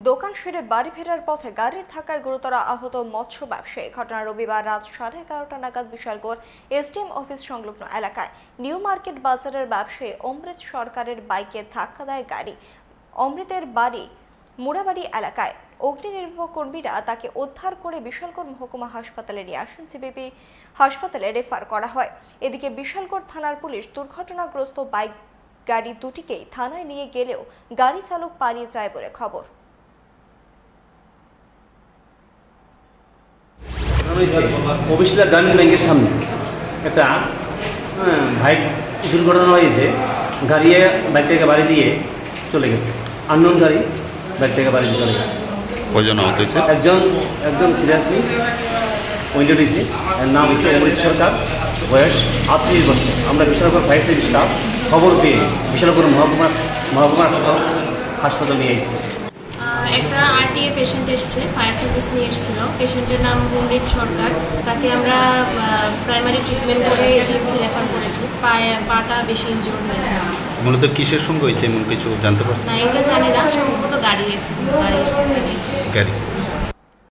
দোকান সেরে বাড়ি ফেরার পথে গাড়ির ধাক্কায় গুরুতর আহত মৎস্য ব্যবসায়ী। ঘটনা রবিবার রাত 11:30 নাগাদ বিশালগড় এসডিএম অফিস সংলগ্ন এলাকায় নিউ মার্কেট বাজারের ব্যবসায়ী অমৃত সরকারের বাইকে ধাক্কা দেয় গাড়ি। অমৃতের বাড়ি মুড়াবাড়ি এলাকায়। অগ্নি নির্বাপক কর্মীরা তাকে উদ্ধার করে বিশালগড় মহকুমা হাসপাতালে নিয়ে আসেন। জিবিপি হাসপাতালে রেফার করা হয়। এদিকে বিশালগড় থানার পুলিশ দুর্ঘটনাগ্রস্ত বাইক গাড়ি দুটিকেই থানায় নিয়ে গেলেও গাড়ি চালক পালিয়ে যায় বলে খবর। অফিসিয়াল গ্রামীণ ব্যাংকের সামনে একটা বাইক দুর্ঘটনা হয়েছে। গাড়িয়ে বাইকটাকে বাড়ি দিয়ে চলে গেছে। আননোন গাড়ি বাইকটাকে বাড়ি দিয়ে চলে গেছে। কয়জন আহত হয়েছে? একজন সিরিয়াসলি পয়েন্টেড হয়েছে। এর নাম হচ্ছে অমৃত সরকার, বয়স 38 বছর। আমরা বিশালগড় ফায়ার সার্ভিস স্টাফ খবর পেয়ে বিশালগড় মহকুমা হাসপাতাল নিয়ে এসেছি। একটা আরটিএ পেশেন্ট এসছে, ফায়ার সার্ভিস নিয়ে এসেছিল। পেশেন্টের নাম অমৃত সরকার। তাকে আমরা প্রাইমারি ট্রিটমেন্ট করে এজেন্সি রেফার করেছি। পাটা বেশি ইনজুর হয়েছে। মূলত কিসের সঙ্গে হয়েছে এমন কিছু জানতে পারছেন? না, এটা জানি না, সম্ভবত গাড়ি অ্যাক্সিডেন্ট, গাড়ি গাড়ি